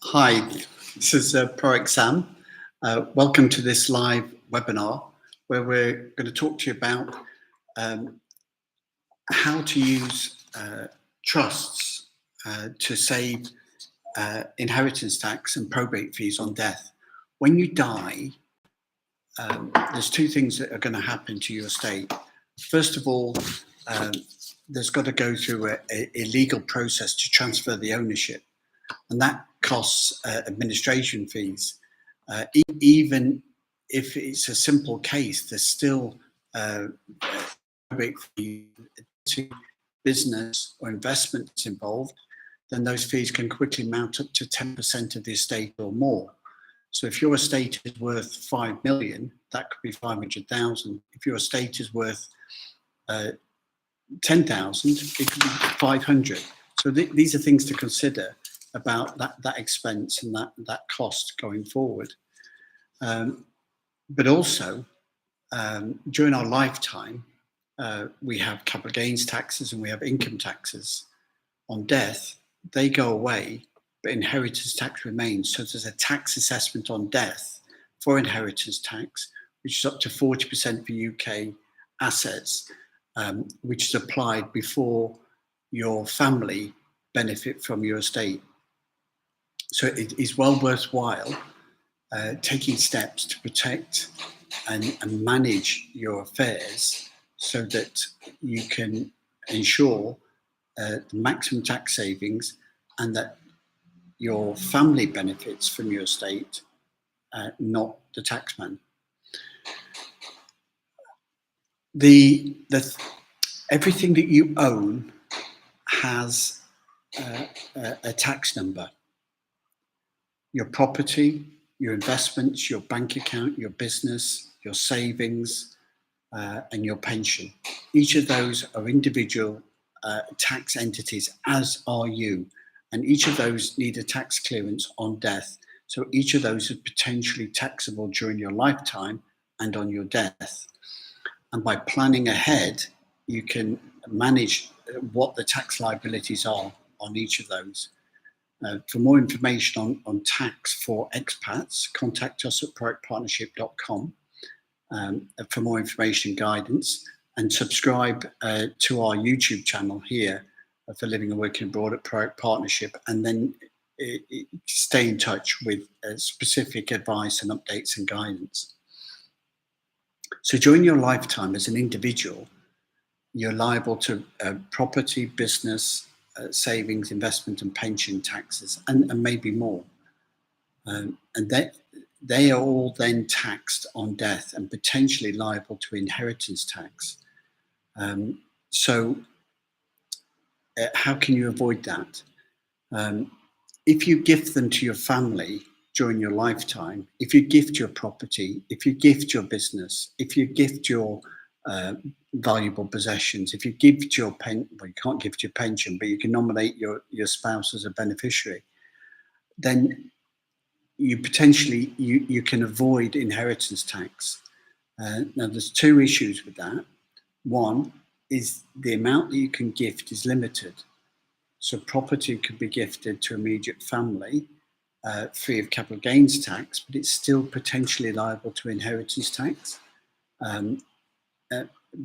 Hi, this is Proic Sam. Welcome to this live webinar where we're going to talk to you about um, how to use trusts to save inheritance tax and probate fees on death. When you die, there's two things that are going to happen to your estate. First of all, um, there's got to go through a legal process to transfer the ownership, and that costs administration fees. Even if it's a simple case, there's still probate fees to business or investments involved. Then those fees can quickly mount up to 10% of the estate or more. So if your estate is worth 5 million, that could be 500,000. If your estate is worth 10,000, it could be 500. So these are things to consider about that expense and that cost going forward. But also, during our lifetime, we have capital gains taxes and we have income taxes. On death, they go away, but inheritance tax remains. So there's a tax assessment on death for inheritance tax, which is up to 40% for UK assets, which is applied before your family benefit from your estate. So it is well worthwhile taking steps to protect and manage your affairs so that you can ensure the maximum tax savings and that your family benefits from your estate, not the taxman. Everything that you own has a tax number. Your property, your investments, your bank account, your business, your savings, and your pension. Each of those are individual tax entities, as are you. And each of those need a tax clearance on death. So each of those is potentially taxable during your lifetime and on your death. And by planning ahead, you can manage what the tax liabilities are on each of those. For more information on tax for expats, contact us at proactpartnership.com for more information and guidance, and subscribe to our YouTube channel here for Living and Working Abroad at Proact Partnership, and then stay in touch with specific advice and updates and guidance. So during your lifetime as an individual, you're liable to property, business, savings, investment and pension taxes, and maybe more. And they are all then taxed on death and potentially liable to inheritance tax. So how can you avoid that? If you gift them to your family during your lifetime, if you gift your property, if you gift your business, if you gift your valuable possessions, if you gift your well, you can't gift your pension, but you can nominate your spouse as a beneficiary, then you potentially you can avoid inheritance tax. Now there's two issues with that. One is the amount that you can gift is limited. So property could be gifted to immediate family free of capital gains tax, but it's still potentially liable to inheritance tax.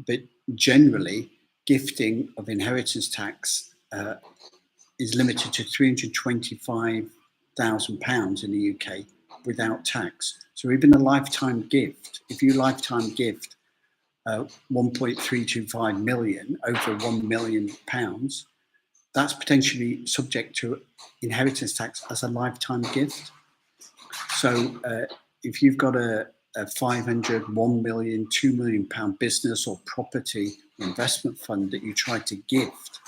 But generally, gifting of inheritance tax is limited to £325,000 in the UK without tax. So even a lifetime gift, if you lifetime gift 1.325 million, over £1 million, that's potentially subject to inheritance tax as a lifetime gift. So if you've got a 500, 1 million, £2 million business or property or investment fund that you try to gift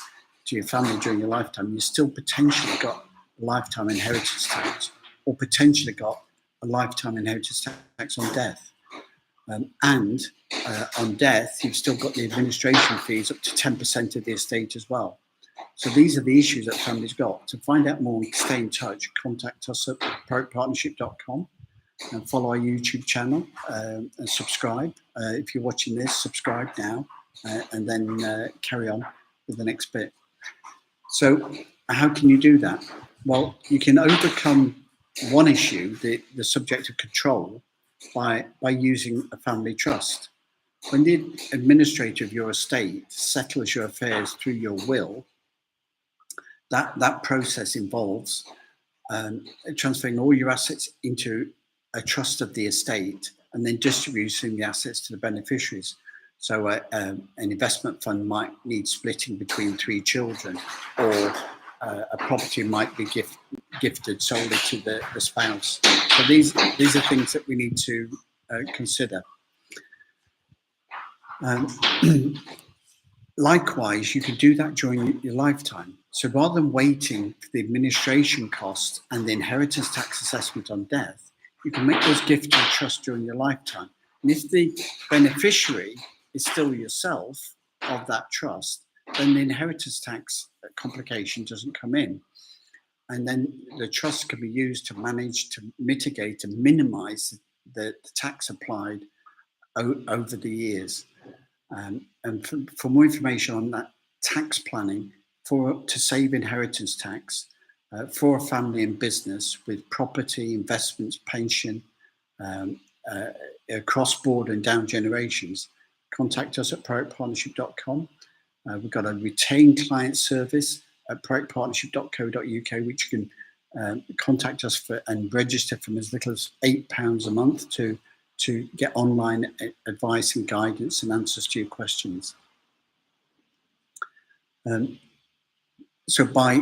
to your family during your lifetime, you still potentially got lifetime inheritance tax, or potentially got a lifetime inheritance tax on death. And on death, you've still got the administration fees up to 10% of the estate as well. So these are the issues that families got. To find out more and stay in touch, contact us at proactpartnership.com and follow our YouTube channel and subscribe. If you're watching this, subscribe now and then carry on with the next bit. So how can you do that? Well, you can overcome one issue, the subject of control, by using a family trust. When the administrator of your estate settles your affairs through your will, that process involves transferring all your assets into a trust of the estate and then distributing the assets to the beneficiaries. So an investment fund might need splitting between 3 children, or a property might be gifted solely to the spouse. So these are things that we need to consider. Likewise, you can do that during your lifetime. So rather than waiting for the administration costs and the inheritance tax assessment on death, you can make those gifts to a trust during your lifetime. And if the beneficiary is still yourself of that trust, then the inheritance tax complication doesn't come in. And then the trust can be used to manage, to mitigate and minimize the tax applied over the years. And for more information on that tax planning to save inheritance tax for a family and business with property, investments, pension, cross-border and down generations, contact us at probatepartnership.com. We've got a retained client service at probatepartnership.co.uk, which you can contact us for and register from as little as £8 a month to get online advice and guidance and answers to your questions. So by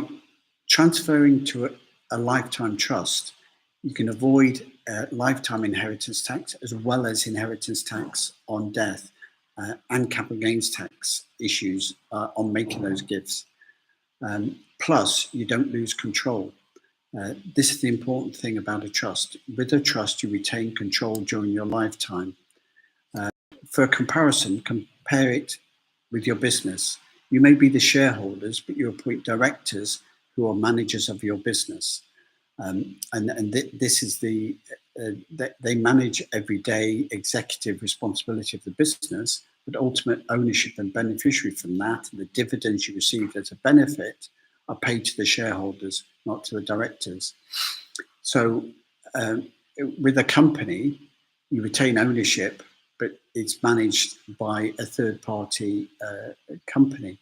transferring to a lifetime trust, you can avoid lifetime inheritance tax as well as inheritance tax on death and capital gains tax issues on making those gifts. Plus, you don't lose control. This is the important thing about a trust. With a trust, you retain control during your lifetime. For a comparison, compare it with your business. You may be the shareholders, but you appoint directors who are managers of your business. This is they manage everyday executive responsibility of the business, but ultimate ownership and beneficiary from that, and the dividends you receive as a benefit are paid to the shareholders, not to the directors. So with a company, you retain ownership, but it's managed by a third-party company.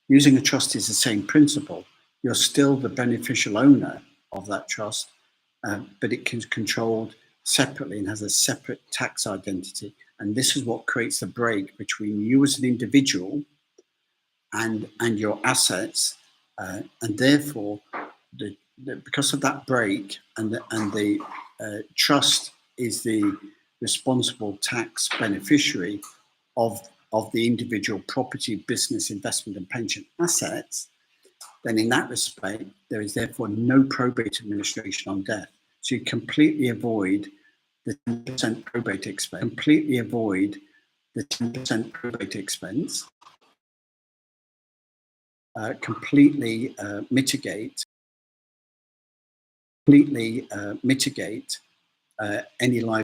Using a trust is the same principle. You're still the beneficial owner of that trust, but it is controlled separately and has a separate tax identity. And this is what creates the break between you as an individual and your assets, and therefore, because of that break, and the trust is the responsible tax beneficiary of the individual property, business, investment, and pension assets, then in that respect, there is therefore no probate administration on death. So you completely avoid the 10% probate expense, completely avoid the 10% probate expense, completely mitigate any life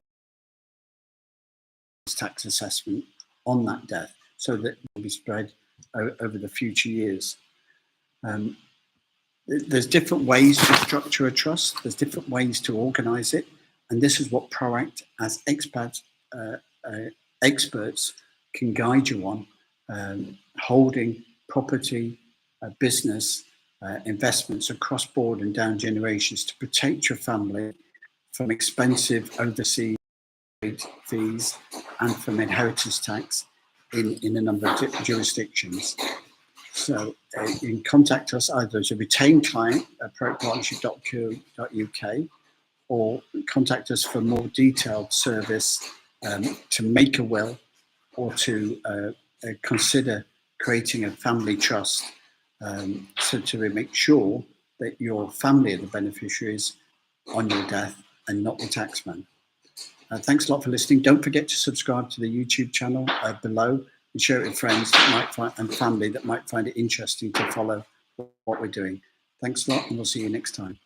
tax assessment on that death, so that it will be spread over the future years. There's different ways to structure a trust. There's different ways to organize it. And this is what ProAct as experts can guide you on, holding property, business, investments across board and down generations to protect your family from expensive overseas fees and from inheritance tax in a number of jurisdictions. So you can contact us either as a retained client at probatepartnership.co.uk, or contact us for more detailed service to make a will, or to consider creating a family trust, so to make sure that your family are the beneficiaries on your death and not the taxman. Thanks a lot for listening. Don't forget to subscribe to the YouTube channel below, and share it with friends that might find, and family that might find it interesting to follow what we're doing. Thanks a lot, and we'll see you next time.